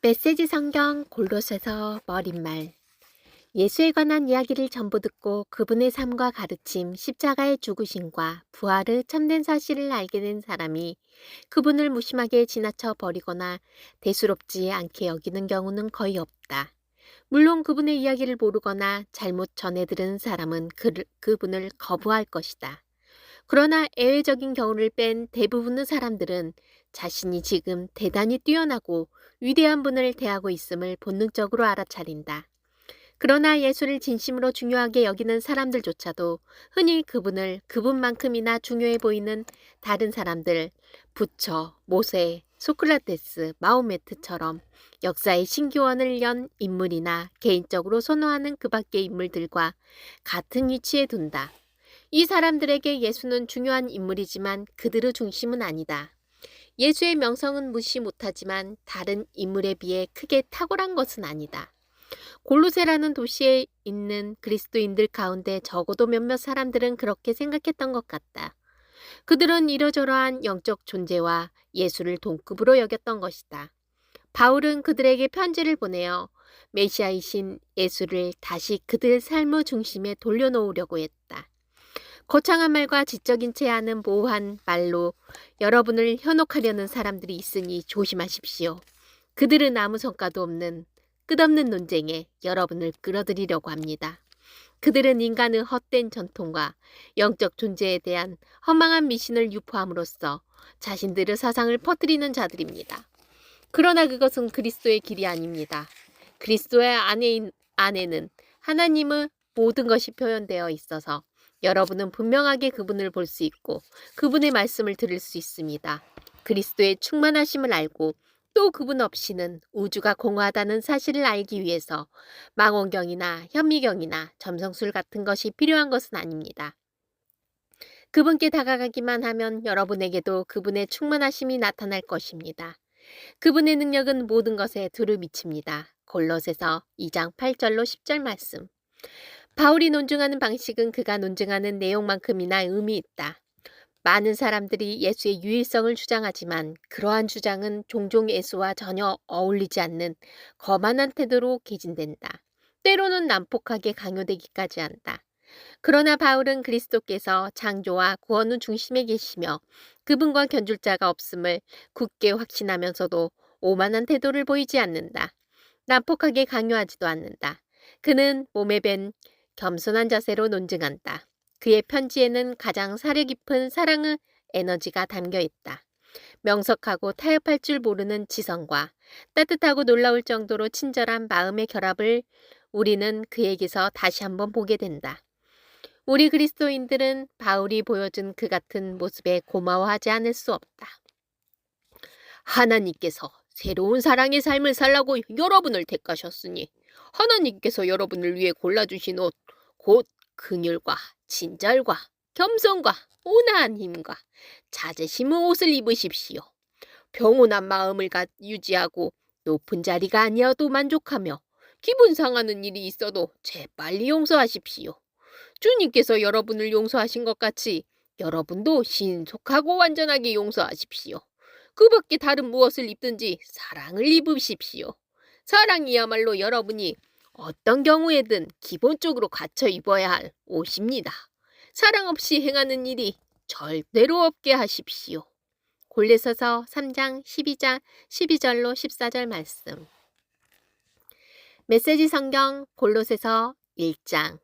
메시지 성경 골로새서 머릿말. 예수에 관한 이야기를 전부 듣고 그분의 삶과 가르침, 십자가의 죽으심과 부활의 참된 사실을 알게 된 사람이 그분을 무심하게 지나쳐 버리거나 대수롭지 않게 여기는 경우는 거의 없다. 물론 그분의 이야기를 모르거나 잘못 전해 들은 사람은 그분을 거부할 것이다. 그러나 예외적인 경우를 뺀 대부분의 사람들은 자신이 지금 대단히 뛰어나고 위대한 분을 대하고 있음을 본능적으로 알아차린다. 그러나 예수를 진심으로 중요하게 여기는 사람들조차도 흔히 그분을 그분만큼이나 중요해 보이는 다른 사람들, 부처, 모세, 소크라테스, 마호메트처럼 역사의 신기원을 연 인물이나 개인적으로 선호하는 그 밖의 인물들과 같은 위치에 둔다. 이 사람들에게 예수는 중요한 인물이지만 그들의 중심은 아니다. 예수의 명성은 무시 못하지만 다른 인물에 비해 크게 탁월한 것은 아니다. 골로새라는 도시에 있는 그리스도인들 가운데 적어도 몇몇 사람들은 그렇게 생각했던 것 같다. 그들은 이러저러한 영적 존재와 예수를 동급으로 여겼던 것이다. 바울은 그들에게 편지를 보내어 메시아이신 예수를 다시 그들 삶의 중심에 돌려놓으려고 했다. 거창한 말과 지적인 채 하는 모호한 말로 여러분을 현혹하려는 사람들이 있으니 조심하십시오. 그들은 아무 성과도 없는 끝없는 논쟁에 여러분을 끌어들이려고 합니다. 그들은 인간의 헛된 전통과 영적 존재에 대한 허망한 미신을 유포함으로써 자신들의 사상을 퍼뜨리는 자들입니다. 그러나 그것은 그리스도의 길이 아닙니다. 그리스도의 안에는 하나님의 모든 것이 표현되어 있어서 여러분은 분명하게 그분을 볼 수 있고 그분의 말씀을 들을 수 있습니다. 그리스도의 충만하심을 알고 또 그분 없이는 우주가 공허하다는 사실을 알기 위해서 망원경이나 현미경이나 점성술 같은 것이 필요한 것은 아닙니다. 그분께 다가가기만 하면 여러분에게도 그분의 충만하심이 나타날 것입니다. 그분의 능력은 모든 것에 두루 미칩니다. 골로새서 2장 8절로 10절 말씀. 바울이 논증하는 방식은 그가 논증하는 내용만큼이나 의미 있다. 많은 사람들이 예수의 유일성을 주장하지만 그러한 주장은 종종 예수와 전혀 어울리지 않는 거만한 태도로 개진된다. 때로는 난폭하게 강요되기까지 한다. 그러나 바울은 그리스도께서 창조와 구원의 중심에 계시며 그분과 견줄 자가 없음을 굳게 확신하면서도 오만한 태도를 보이지 않는다. 난폭하게 강요하지도 않는다. 그는 몸에 밴 겸손한 자세로 논증한다. 그의 편지에는 가장 사려 깊은 사랑의 에너지가 담겨 있다. 명석하고 타협할 줄 모르는 지성과 따뜻하고 놀라울 정도로 친절한 마음의 결합을 우리는 그에게서 다시 한번 보게 된다. 우리 그리스도인들은 바울이 보여준 그 같은 모습에 고마워하지 않을 수 없다. 하나님께서 새로운 사랑의 삶을 살라고 여러분을 택하셨으니 하나님께서 여러분을 위해 골라주신 옷, 곧 긍휼과 친절과 겸손과 온화한 힘과 자제심의 옷을 입으십시오. 평온한 마음을 유지하고 높은 자리가 아니어도 만족하며 기분 상하는 일이 있어도 재빨리 용서하십시오. 주님께서 여러분을 용서하신 것 같이 여러분도 신속하고 완전하게 용서하십시오. 그 밖에 다른 무엇을 입든지 사랑을 입으십시오. 사랑이야말로 여러분이 어떤 경우에든 기본적으로 갖춰 입어야 할 옷입니다. 사랑 없이 행하는 일이 절대로 없게 하십시오. 골로새서 3장 12절로 14절 말씀. 메시지 성경 골로새서 1장.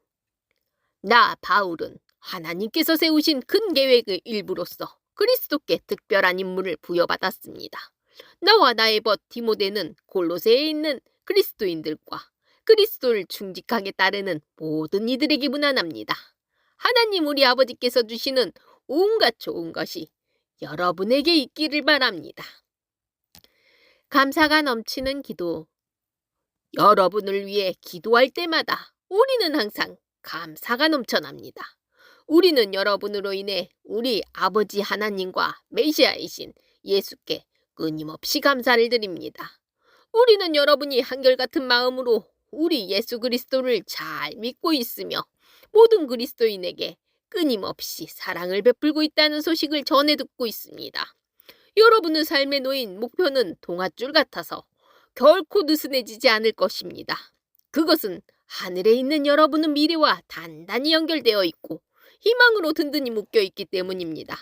나 바울은 하나님께서 세우신 큰 계획의 일부로서 그리스도께 특별한 임무를 부여받았습니다. 나와 나의 벗 디모데는 골로새에 있는 그리스도인들과 그리스도를 충직하게 따르는 모든 이들에게 문안합니다. 하나님 우리 아버지께서 주시는 온갖 좋은 것이 여러분에게 있기를 바랍니다. 감사가 넘치는 기도. 여러분을 위해 기도할 때마다 우리는 항상 감사가 넘쳐납니다. 우리는 여러분으로 인해 우리 아버지 하나님과 메시아이신 예수께 끊임없이 감사를 드립니다. 우리는 여러분이 한결같은 마음으로 우리 예수 그리스도를 잘 믿고 있으며 모든 그리스도인에게 끊임없이 사랑을 베풀고 있다는 소식을 전해 듣고 있습니다. 여러분의 삶에 놓인 목표는 동아줄 같아서 결코 느슨해지지 않을 것입니다. 그것은 하늘에 있는 여러분의 미래와 단단히 연결되어 있고 희망으로 든든히 묶여 있기 때문입니다.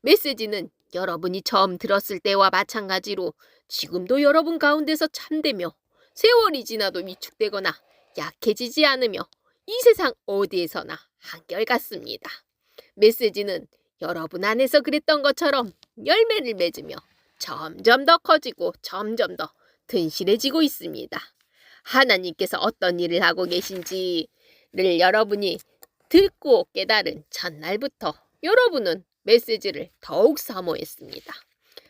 메시지는 여러분이 처음 들었을 때와 마찬가지로 지금도 여러분 가운데서 참되며 세월이 지나도 위축되거나 약해지지 않으며 이 세상 어디에서나 한결같습니다. 메시지는 여러분 안에서 그랬던 것처럼 열매를 맺으며 점점 더 커지고 점점 더 튼실해지고 있습니다. 하나님께서 어떤 일을 하고 계신지를 여러분이 듣고 깨달은 첫날부터 여러분은 메시지를 더욱 사모했습니다.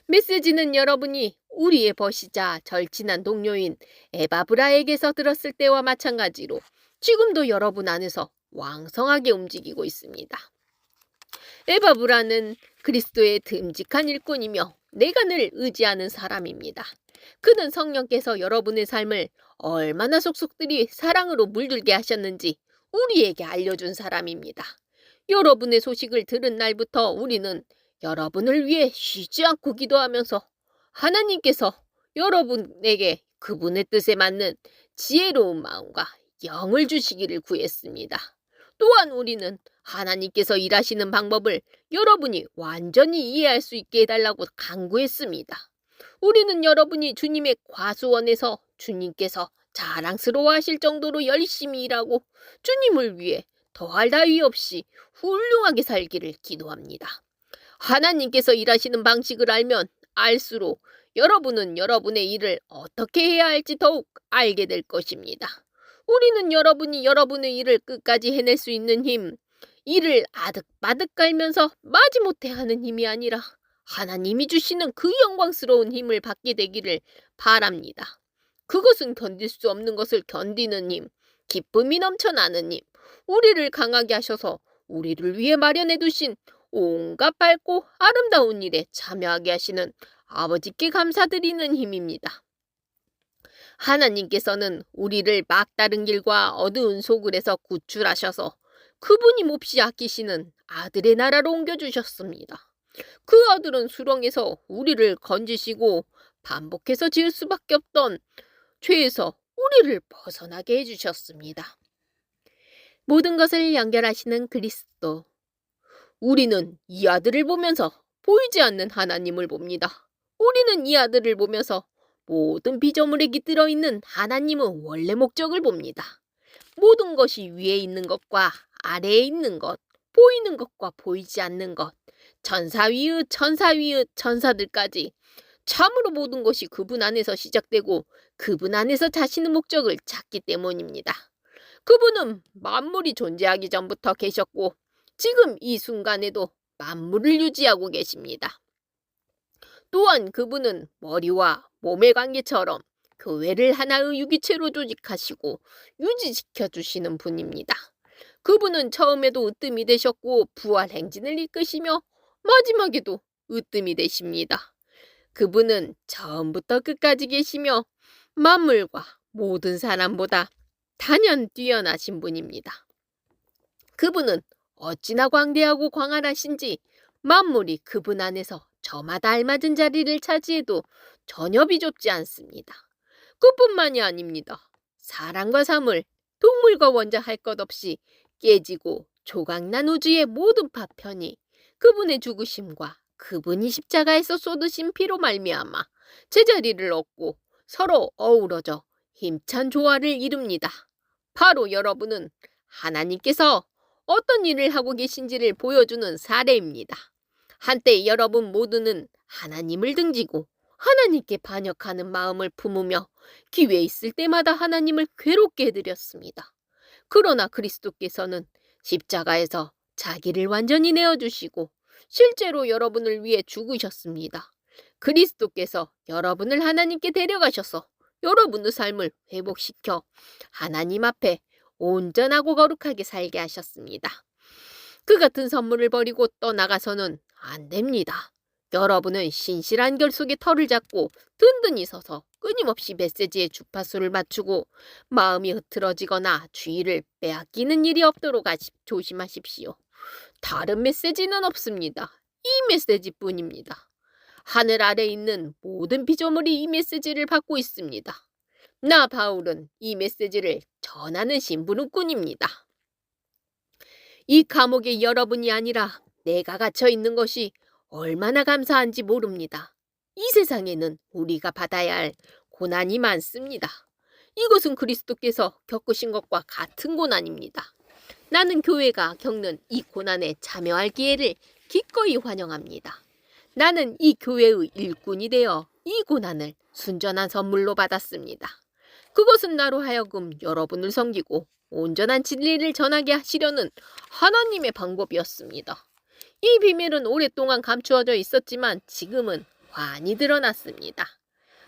메시지는 여러분이 우리의 버시자 절친한 동료인 에바브라에게서 들었을 때와 마찬가지로 지금도 여러분 안에서 왕성하게 움직이고 있습니다. 에바브라는 그리스도의 듬직한 일꾼이며 내가 늘 의지하는 사람입니다. 그는 성령께서 여러분의 삶을 얼마나 속속들이 사랑으로 물들게 하셨는지 우리에게 알려준 사람입니다. 여러분의 소식을 들은 날부터 우리는 여러분을 위해 쉬지 않고 기도하면서 하나님께서 여러분에게 그분의 뜻에 맞는 지혜로운 마음과 영을 주시기를 구했습니다. 또한 우리는 하나님께서 일하시는 방법을 여러분이 완전히 이해할 수 있게 해달라고 간구했습니다. 우리는 여러분이 주님의 과수원에서 주님께서 자랑스러워하실 정도로 열심히 일하고 주님을 위해 더할 나위 없이 훌륭하게 살기를 기도합니다. 하나님께서 일하시는 방식을 알면 알수록 여러분은 여러분의 일을 어떻게 해야 할지 더욱 알게 될 것입니다. 우리는 여러분이 여러분의 일을 끝까지 해낼 수 있는 힘, 일을 아득바득 깔면서 마지못해 하는 힘이 아니라 하나님이 주시는 그 영광스러운 힘을 받게 되기를 바랍니다. 그것은 견딜 수 없는 것을 견디는 힘, 기쁨이 넘쳐나는 힘, 우리를 강하게 하셔서 우리를 위해 마련해 두신 온갖 밝고 아름다운 일에 참여하게 하시는 아버지께 감사드리는 힘입니다. 하나님께서는 우리를 막다른 길과 어두운 소굴에서 구출하셔서 그분이 몹시 아끼시는 아들의 나라로 옮겨주셨습니다. 그 아들은 수렁에서 우리를 건지시고 반복해서 지을 수밖에 없던 죄에서 우리를 벗어나게 해주셨습니다. 모든 것을 연결하시는 그리스도. 우리는 이 아들을 보면서 보이지 않는 하나님을 봅니다. 우리는 이 아들을 보면서 모든 피조물에 깃들어 있는 하나님의 원래 목적을 봅니다. 모든 것이 위에 있는 것과 아래에 있는 것, 보이는 것과 보이지 않는 것, 천사 위의 천사들까지 참으로 모든 것이 그분 안에서 시작되고 그분 안에서 자신의 목적을 찾기 때문입니다. 그분은 만물이 존재하기 전부터 계셨고 지금 이 순간에도 만물을 유지하고 계십니다. 또한 그분은 머리와 몸의 관계처럼 교회를 하나의 유기체로 조직하시고 유지시켜 주시는 분입니다. 그분은 처음에도 으뜸이 되셨고 부활 행진을 이끄시며 마지막에도 으뜸이 되십니다. 그분은 처음부터 끝까지 계시며 만물과 모든 사람보다 단연 뛰어나신 분입니다. 그분은 어찌나 광대하고 광활하신지 만물이 그분 안에서 저마다 알맞은 자리를 차지해도 전혀 비좁지 않습니다. 그뿐만이 아닙니다. 사람과 사물, 동물과 원자 할 것 없이 깨지고 조각난 우주의 모든 파편이 그분의 죽으심과 그분이 십자가에서 쏟으신 피로 말미암아 제자리를 얻고 서로 어우러져 힘찬 조화를 이룹니다. 바로 여러분은 하나님께서 어떤 일을 하고 계신지를 보여주는 사례입니다. 한때 여러분 모두는 하나님을 등지고 하나님께 반역하는 마음을 품으며 기회 있을 때마다 하나님을 괴롭게 해드렸습니다. 그러나 그리스도께서는 십자가에서 자기를 완전히 내어주시고 실제로 여러분을 위해 죽으셨습니다. 그리스도께서 여러분을 하나님께 데려가셔서 여러분의 삶을 회복시켜 하나님 앞에 온전하고 거룩하게 살게 하셨습니다. 그 같은 선물을 버리고 떠나가서는 안 됩니다. 여러분은 신실한 결속에 털을 잡고 든든히 서서 끊임없이 메시지의 주파수를 맞추고 마음이 흐트러지거나 주의를 빼앗기는 일이 없도록 조심하십시오. 다른 메시지는 없습니다. 이 메시지뿐입니다. 하늘 아래 있는 모든 피조물이 이 메시지를 받고 있습니다. 나 바울은 이 메시지를 전하는 심부름꾼입니다. 이 감옥에 여러분이 아니라 내가 갇혀 있는 것이 얼마나 감사한지 모릅니다. 이 세상에는 우리가 받아야 할 고난이 많습니다. 이것은 그리스도께서 겪으신 것과 같은 고난입니다. 나는 교회가 겪는 이 고난에 참여할 기회를 기꺼이 환영합니다. 나는 이 교회의 일꾼이 되어 이 고난을 순전한 선물로 받았습니다. 그것은 나로 하여금 여러분을 섬기고 온전한 진리를 전하게 하시려는 하나님의 방법이었습니다. 이 비밀은 오랫동안 감추어져 있었지만 지금은 환히 드러났습니다.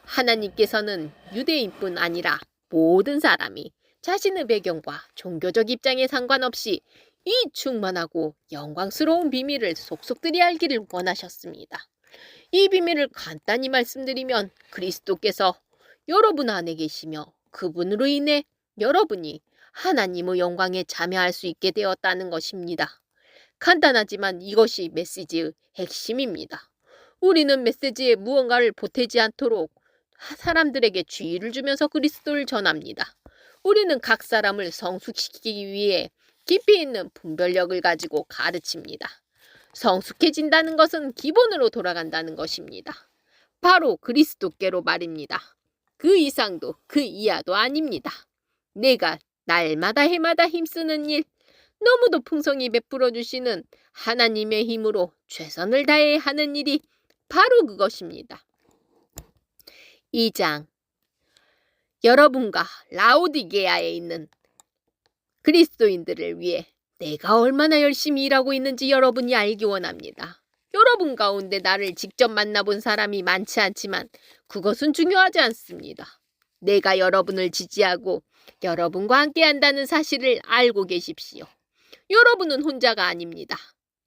하나님께서는 유대인뿐 아니라 모든 사람이 자신의 배경과 종교적 입장에 상관없이 이 충만하고 영광스러운 비밀을 속속들이 알기를 원하셨습니다. 이 비밀을 간단히 말씀드리면 그리스도께서 여러분 안에 계시며 그분으로 인해 여러분이 하나님의 영광에 참여할 수 있게 되었다는 것입니다. 간단하지만 이것이 메시지의 핵심입니다. 우리는 메시지에 무언가를 보태지 않도록 사람들에게 주의를 주면서 그리스도를 전합니다. 우리는 각 사람을 성숙시키기 위해 깊이 있는 분별력을 가지고 가르칩니다. 성숙해진다는 것은 기본으로 돌아간다는 것입니다. 바로 그리스도께로 말입니다. 그 이상도 그 이하도 아닙니다. 내가 날마다 해마다 힘쓰는 일, 너무도 풍성히 베풀어 주시는 하나님의 힘으로 최선을 다해 하는 일이 바로 그것입니다. 2장. 여러분과 라오디게아에 있는 그리스도인들을 위해 내가 얼마나 열심히 일하고 있는지 여러분이 알기 원합니다. 여러분 가운데 나를 직접 만나본 사람이 많지 않지만 그것은 중요하지 않습니다. 내가 여러분을 지지하고 여러분과 함께 한다는 사실을 알고 계십시오. 여러분은 혼자가 아닙니다.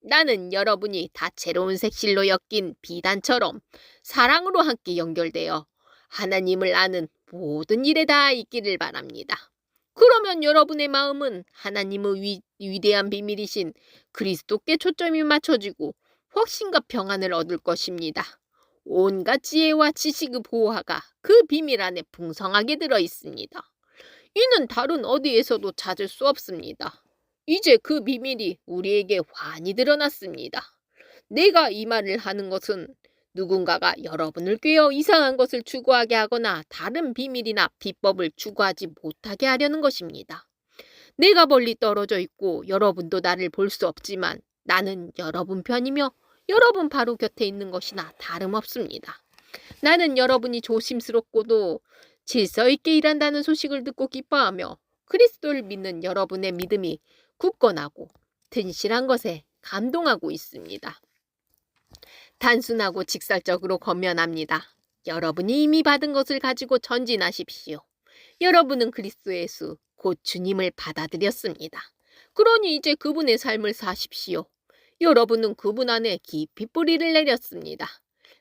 나는 여러분이 다채로운 색실로 엮인 비단처럼 사랑으로 함께 연결되어 하나님을 아는 모든 일에 다 있기를 바랍니다. 그러면 여러분의 마음은 하나님의 위대한 비밀이신 그리스도께 초점이 맞춰지고 확신과 평안을 얻을 것입니다. 온갖 지혜와 지식의 보화가 그 비밀 안에 풍성하게 들어 있습니다. 이는 다른 어디에서도 찾을 수 없습니다. 이제 그 비밀이 우리에게 환히 드러났습니다. 내가 이 말을 하는 것은 누군가가 여러분을 꿰어 이상한 것을 추구하게 하거나 다른 비밀이나 비법을 추구하지 못하게 하려는 것입니다. 내가 멀리 떨어져 있고 여러분도 나를 볼 수 없지만 나는 여러분 편이며 여러분 바로 곁에 있는 것이나 다름없습니다. 나는 여러분이 조심스럽고도 질서 있게 일한다는 소식을 듣고 기뻐하며 그리스도를 믿는 여러분의 믿음이 굳건하고 튼실한 것에 감동하고 있습니다. 단순하고 직설적으로 권면합니다. 여러분이 이미 받은 것을 가지고 전진하십시오. 여러분은 그리스도 예수 곧 주님을 받아들였습니다. 그러니 이제 그분의 삶을 사십시오. 여러분은 그분 안에 깊이 뿌리를 내렸습니다.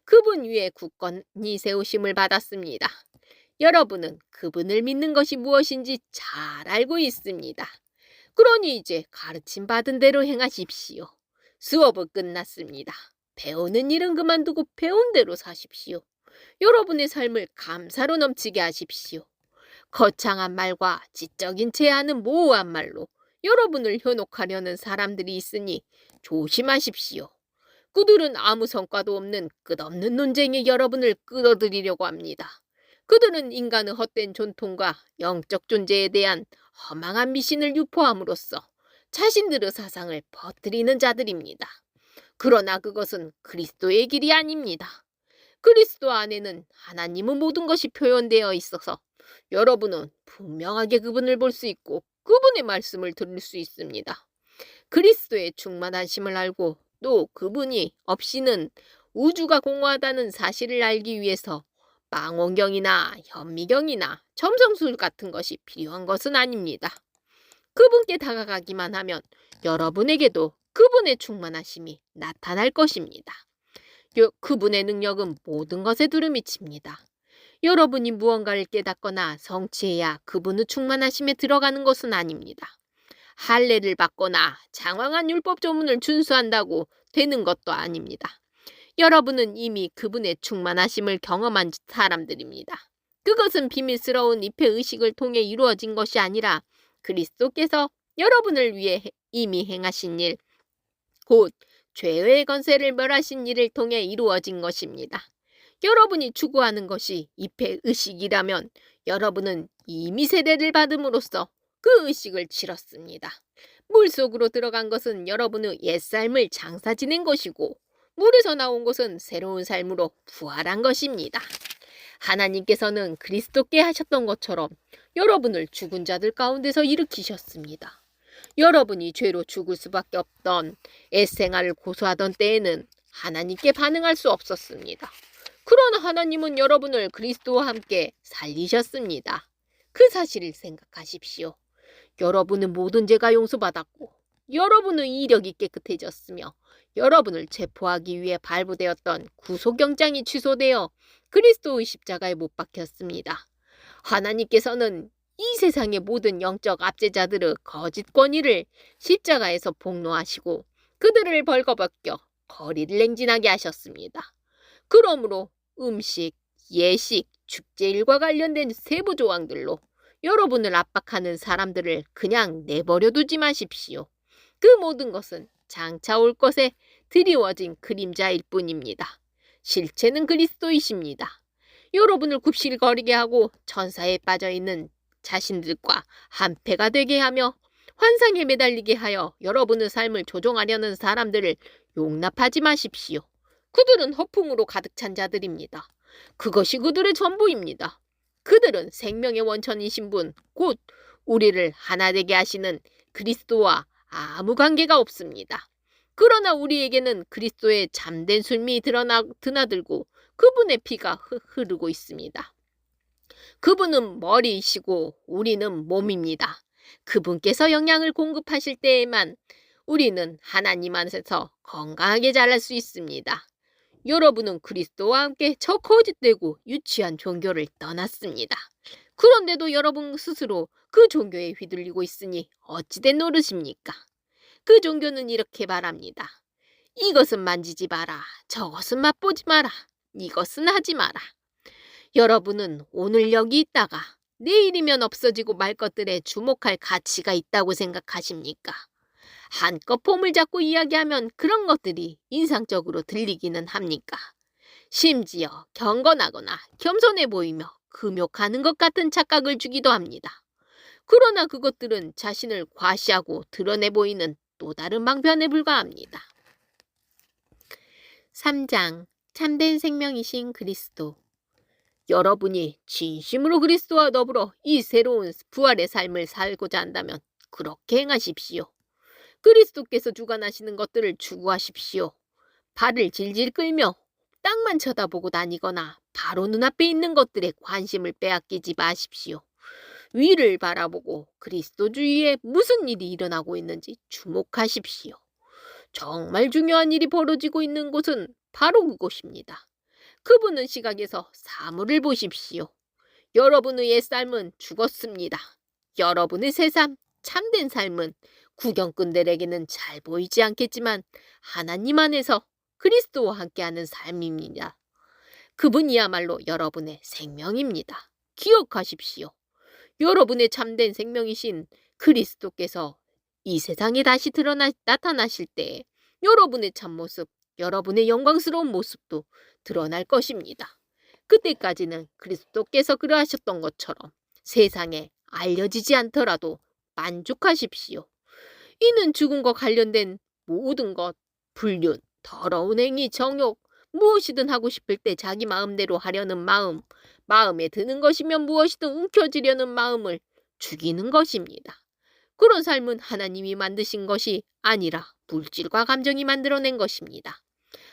그분 위에 굳건히 세우심을 받았습니다. 여러분은 그분을 믿는 것이 무엇인지 잘 알고 있습니다. 그러니 이제 가르침 받은 대로 행하십시오. 수업은 끝났습니다. 배우는 일은 그만두고 배운 대로 사십시오. 여러분의 삶을 감사로 넘치게 하십시오. 거창한 말과 지적인 제안은 모호한 말로 여러분을 현혹하려는 사람들이 있으니 조심하십시오. 그들은 아무 성과도 없는 끝없는 논쟁에 여러분을 끌어들이려고 합니다. 그들은 인간의 헛된 전통과 영적 존재에 대한 허망한 미신을 유포함으로써 자신들의 사상을 퍼뜨리는 자들입니다. 그러나 그것은 그리스도의 길이 아닙니다. 그리스도 안에는 하나님의 모든 것이 표현되어 있어서 여러분은 분명하게 그분을 볼 수 있고 그분의 말씀을 들을 수 있습니다. 그리스도의 충만하심을 알고 또 그분이 없이는 우주가 공허하다는 사실을 알기 위해서 망원경이나 현미경이나 점성술 같은 것이 필요한 것은 아닙니다. 그분께 다가가기만 하면 여러분에게도 그분의 충만하심이 나타날 것입니다. 그분의 능력은 모든 것에 두루미칩니다. 여러분이 무언가를 깨닫거나 성취해야 그분의 충만하심에 들어가는 것은 아닙니다. 할례를 받거나 장황한 율법 조문을 준수한다고 되는 것도 아닙니다. 여러분은 이미 그분의 충만하심을 경험한 사람들입니다. 그것은 비밀스러운 입회의식을 통해 이루어진 것이 아니라 그리스도께서 여러분을 위해 이미 행하신 일, 곧 죄의 권세를 멸하신 일을 통해 이루어진 것입니다. 여러분이 추구하는 것이 입회의식이라면 여러분은 이미 세례를 받음으로써 그 의식을 치렀습니다. 물속으로 들어간 것은 여러분의 옛삶을 장사 지낸 것이고 물에서 나온 것은 새로운 삶으로 부활한 것입니다. 하나님께서는 그리스도께 하셨던 것처럼 여러분을 죽은 자들 가운데서 일으키셨습니다. 여러분이 죄로 죽을 수밖에 없던 옛생활을 고수하던 때에는 하나님께 반응할 수 없었습니다. 그러나 하나님은 여러분을 그리스도와 함께 살리셨습니다. 그 사실을 생각하십시오. 여러분은 모든 죄가 용서받았고 여러분의 이력이 깨끗해졌으며 여러분을 체포하기 위해 발부되었던 구속영장이 취소되어 그리스도의 십자가에 못 박혔습니다. 하나님께서는 이 세상의 모든 영적 압제자들의 거짓 권위를 십자가에서 폭로하시고 그들을 벌거벗겨 거리를 냉진하게 하셨습니다. 그러므로 음식, 예식, 축제일과 관련된 세부 조항들로 여러분을 압박하는 사람들을 그냥 내버려 두지 마십시오. 그 모든 것은 장차 올 것에 드리워진 그림자일 뿐입니다. 실체는 그리스도이십니다. 여러분을 굽실거리게 하고 천사에 빠져있는 자신들과 한패가 되게 하며 환상에 매달리게 하여 여러분의 삶을 조종하려는 사람들을 용납하지 마십시오. 그들은 허풍으로 가득 찬 자들입니다. 그것이 그들의 전부입니다. 그들은 생명의 원천이신 분, 곧 우리를 하나 되게 하시는 그리스도와 아무 관계가 없습니다. 그러나 우리에게는 그리스도의 잠든 술미 드나들고 그분의 피가 흐르고 있습니다. 그분은 머리이시고 우리는 몸입니다. 그분께서 영양을 공급하실 때에만 우리는 하나님 안에서 건강하게 자랄 수 있습니다. 여러분은 그리스도와 함께 저 거짓되고 유치한 종교를 떠났습니다. 그런데도 여러분 스스로 그 종교에 휘둘리고 있으니 어찌된 노릇입니까? 그 종교는 이렇게 말합니다. 이것은 만지지 마라. 저것은 맛보지 마라. 이것은 하지 마라. 여러분은 오늘 여기 있다가 내일이면 없어지고 말 것들에 주목할 가치가 있다고 생각하십니까? 한껏 폼을 잡고 이야기하면 그런 것들이 인상적으로 들리기는 합니까? 심지어 경건하거나 겸손해 보이며 금욕하는 것 같은 착각을 주기도 합니다. 그러나 그것들은 자신을 과시하고 드러내 보이는 또 다른 방편에 불과합니다. 3장 참된 생명이신 그리스도. 여러분이 진심으로 그리스도와 더불어 이 새로운 부활의 삶을 살고자 한다면 그렇게 행하십시오. 그리스도께서 주관하시는 것들을 추구하십시오. 발을 질질 끌며 땅만 쳐다보고 다니거나 바로 눈앞에 있는 것들에 관심을 빼앗기지 마십시오. 위를 바라보고 그리스도 주위에 무슨 일이 일어나고 있는지 주목하십시오. 정말 중요한 일이 벌어지고 있는 곳은 바로 그곳입니다. 그분의 시각에서 사물을 보십시오. 여러분의 옛삶은 죽었습니다. 여러분의 새삼, 참된 삶은 구경꾼들에게는 잘 보이지 않겠지만 하나님 안에서 그리스도와 함께하는 삶입니다. 그분이야말로 여러분의 생명입니다. 기억하십시오. 여러분의 참된 생명이신 그리스도께서 이 세상에 다시 나타나실 때 여러분의 참모습, 여러분의 영광스러운 모습도 드러날 것입니다. 그때까지는 그리스도께서 그러하셨던 것처럼 세상에 알려지지 않더라도 만족하십시오. 이는 죽음과 관련된 모든 것, 불륜, 더러운 행위, 정욕, 무엇이든 하고 싶을 때 자기 마음대로 하려는 마음, 마음에 드는 것이면 무엇이든 움켜쥐려는 마음을 죽이는 것입니다. 그런 삶은 하나님이 만드신 것이 아니라 물질과 감정이 만들어낸 것입니다.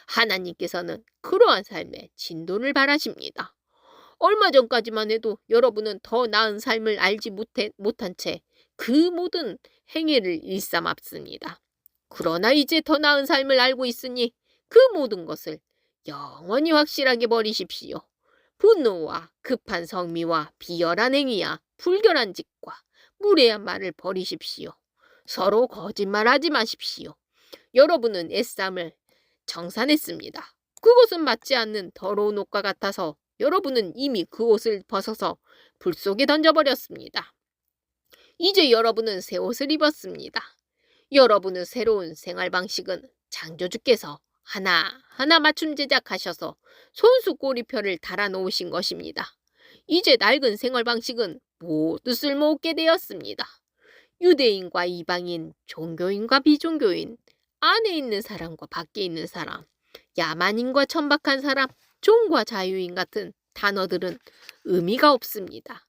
하나님께서는 그러한 삶에 진도를 바라십니다. 얼마 전까지만 해도 여러분은 더 나은 삶을 알지 못한 채 그 모든 행위를 일삼았습니다. 그러나 이제 더 나은 삶을 알고 있으니 그 모든 것을 영원히 확실하게 버리십시오. 분노와 급한 성미와 비열한 행위와 불결한 짓과 무례한 말을 버리십시오. 서로 거짓말하지 마십시오. 여러분은 옛삶을 정산했습니다. 그것은 맞지 않는 더러운 옷과 같아서 여러분은 이미 그 옷을 벗어서 불 속에 던져버렸습니다. 이제 여러분은 새 옷을 입었습니다. 여러분의 새로운 생활 방식은 창조주께서 하나하나 맞춤 제작하셔서 손수 꼬리표를 달아 놓으신 것입니다. 이제 낡은 생활 방식은 모두 쓸모없게 되었습니다. 유대인과 이방인, 종교인과 비종교인, 안에 있는 사람과 밖에 있는 사람, 야만인과 천박한 사람, 종과 자유인 같은 단어들은 의미가 없습니다.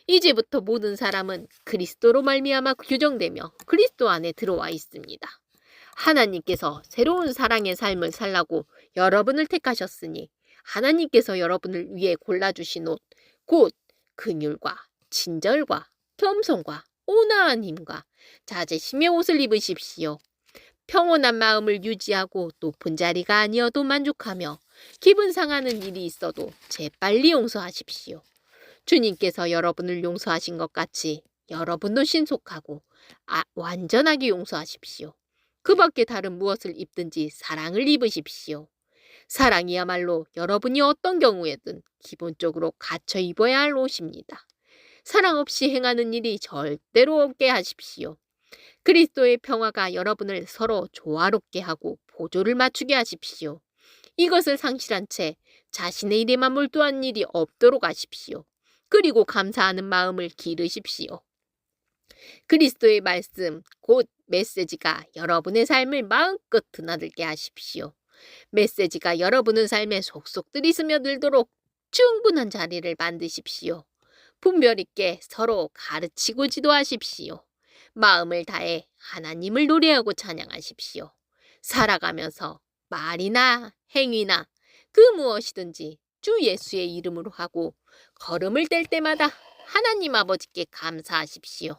이제부터 모든 사람은 그리스도로 말미암아 규정되며 그리스도 안에 들어와 있습니다. 하나님께서 새로운 사랑의 삶을 살라고 여러분을 택하셨으니 하나님께서 여러분을 위해 골라주신 옷, 곧 긍휼과 친절과 겸손과 온화한 힘과 자제심의 옷을 입으십시오. 평온한 마음을 유지하고 높은 자리가 아니어도 만족하며 기분 상하는 일이 있어도 재빨리 용서하십시오. 주님께서 여러분을 용서하신 것 같이 여러분도 신속하고 완전하게 용서하십시오. 그 밖에 다른 무엇을 입든지 사랑을 입으십시오. 사랑이야말로 여러분이 어떤 경우에든 기본적으로 갖춰 입어야 할 옷입니다. 사랑 없이 행하는 일이 절대로 없게 하십시오. 그리스도의 평화가 여러분을 서로 조화롭게 하고 보조를 맞추게 하십시오. 이것을 상실한 채 자신의 일에만 몰두한 일이 없도록 하십시오. 그리고 감사하는 마음을 기르십시오. 그리스도의 말씀, 곧 메시지가 여러분의 삶을 마음껏 드나들게 하십시오. 메시지가 여러분의 삶에 속속 들이스며들도록 충분한 자리를 만드십시오. 분별 있게 서로 가르치고 지도하십시오. 마음을 다해 하나님을 노래하고 찬양하십시오. 살아가면서 말이나 행위나 그 무엇이든지 주 예수의 이름으로 하고 걸음을 뗄 때마다 하나님 아버지께 감사하십시오.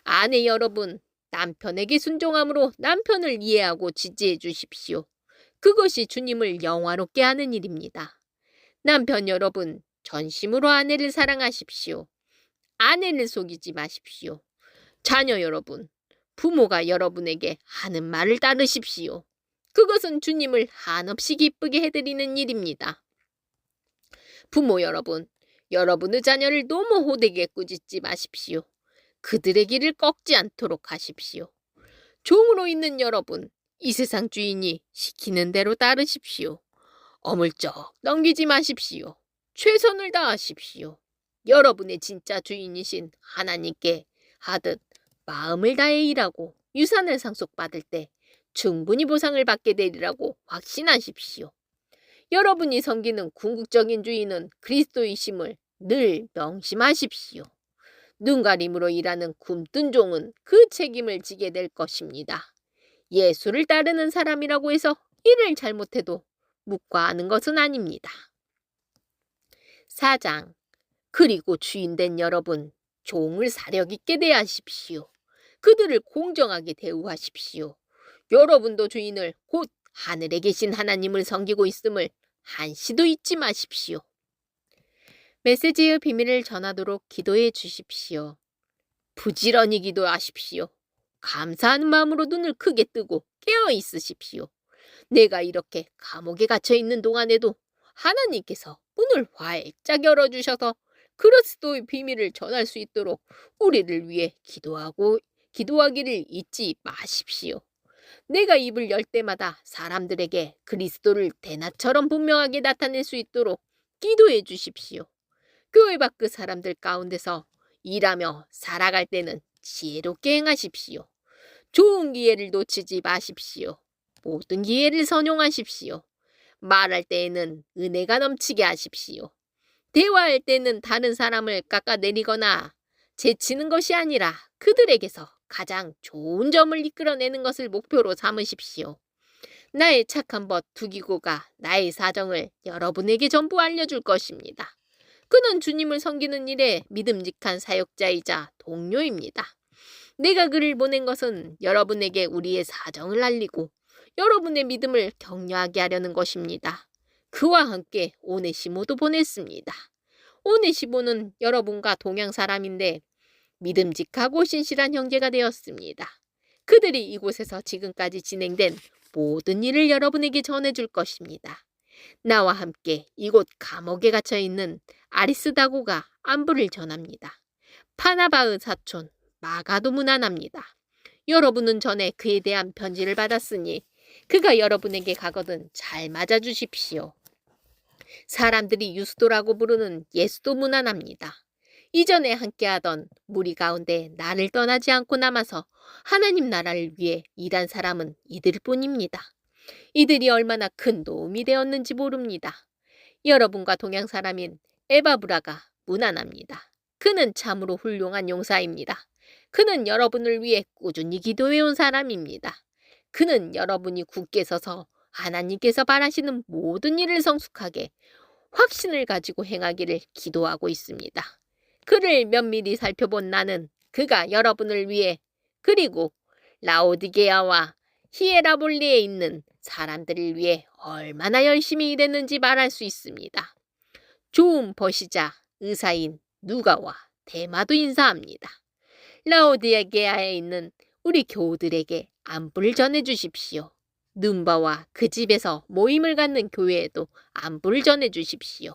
아내 여러분, 남편에게 순종함으로 남편을 이해하고 지지해 주십시오. 그것이 주님을 영화롭게 하는 일입니다. 남편 여러분, 전심으로 아내를 사랑하십시오. 아내를 속이지 마십시오. 자녀 여러분, 부모가 여러분에게 하는 말을 따르십시오. 그것은 주님을 한없이 기쁘게 해드리는 일입니다. 부모 여러분, 여러분의 자녀를 너무 호되게 꾸짖지 마십시오. 그들의 길을 꺾지 않도록 하십시오. 종으로 있는 여러분, 이 세상 주인이 시키는 대로 따르십시오. 어물쩍 넘기지 마십시오. 최선을 다하십시오. 여러분의 진짜 주인이신 하나님께 하듯 마음을 다해 일하고 유산을 상속받을 때 충분히 보상을 받게 되리라고 확신하십시오. 여러분이 섬기는 궁극적인 주인은 그리스도이심을 늘 명심하십시오. 눈가림으로 일하는 굼뜬 종은 그 책임을 지게 될 것입니다. 예수를 따르는 사람이라고 해서 일을 잘못해도 묵과하는 것은 아닙니다. 4장. 그리고 주인된 여러분, 종을 사력 있게 대하십시오. 그들을 공정하게 대우하십시오. 여러분도 주인을 곧 하늘에 계신 하나님을 섬기고 있음을 한시도 잊지 마십시오. 메시지의 비밀을 전하도록 기도해 주십시오. 부지런히 기도하십시오. 감사하는 마음으로 눈을 크게 뜨고 깨어 있으십시오. 내가 이렇게 감옥에 갇혀 있는 동안에도 하나님께서 문을 활짝 열어주셔서 그리스도의 비밀을 전할 수 있도록 우리를 위해 기도하기를 잊지 마십시오. 내가 입을 열 때마다 사람들에게 그리스도를 대낮처럼 분명하게 나타낼 수 있도록 기도해 주십시오. 교회 밖의 사람들 가운데서 일하며 살아갈 때는 지혜롭게 행하십시오. 좋은 기회를 놓치지 마십시오. 모든 기회를 선용하십시오. 말할 때에는 은혜가 넘치게 하십시오. 대화할 때는 다른 사람을 깎아내리거나 제치는 것이 아니라 그들에게서 가장 좋은 점을 이끌어내는 것을 목표로 삼으십시오. 나의 착한 벗 두기고가 나의 사정을 여러분에게 전부 알려줄 것입니다. 그는 주님을 섬기는 일에 믿음직한 사역자이자 동료입니다. 내가 그를 보낸 것은 여러분에게 우리의 사정을 알리고 여러분의 믿음을 격려하게 하려는 것입니다. 그와 함께 오네시모도 보냈습니다. 오네시모는 여러분과 동양 사람인데 믿음직하고 신실한 형제가 되었습니다. 그들이 이곳에서 지금까지 진행된 모든 일을 여러분에게 전해줄 것입니다. 나와 함께 이곳 감옥에 갇혀 있는 아리스다고가 안부를 전합니다. 파나바의 사촌 마가도 무난합니다. 여러분은 전에 그에 대한 편지를 받았으니 그가 여러분에게 가거든 잘 맞아주십시오. 사람들이 유스도라고 부르는 예수도 무난합니다. 이전에 함께하던 무리 가운데 나를 떠나지 않고 남아서 하나님 나라를 위해 일한 사람은 이들뿐입니다. 이들이 얼마나 큰 도움이 되었는지 모릅니다. 여러분과 동양 사람인 에바브라가 무난합니다. 그는 참으로 훌륭한 용사입니다. 그는 여러분을 위해 꾸준히 기도해온 사람입니다. 그는 여러분이 굳게 서서 하나님께서 바라시는 모든 일을 성숙하게 확신을 가지고 행하기를 기도하고 있습니다. 그를 면밀히 살펴본 나는 그가 여러분을 위해 그리고 라오디게아와 히에라볼리에 있는 사람들을 위해 얼마나 열심히 일했는지 말할 수 있습니다. 좋은 버시자 의사인 누가와 데마도 인사합니다. 라오디게아에 있는 우리 교우들에게 안부를 전해주십시오. 눈바와 그 집에서 모임을 갖는 교회에도 안부를 전해주십시오.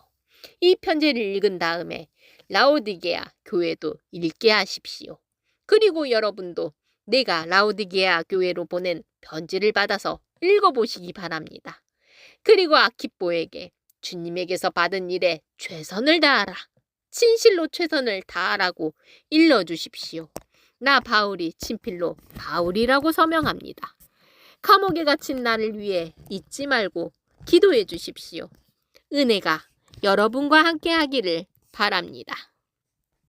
이 편지를 읽은 다음에 라오디게아 교회도 읽게 하십시오. 그리고 여러분도 내가 라오디게아 교회로 보낸 편지를 받아서 읽어보시기 바랍니다. 그리고 아키뽀에게 주님에게서 받은 일에 최선을 다하라. 진실로 최선을 다하라고 일러주십시오. 나 바울이 친필로 바울이라고 서명합니다. 감옥에 갇힌 나를 위해 잊지 말고 기도해 주십시오. 은혜가 여러분과 함께 하기를 바랍니다.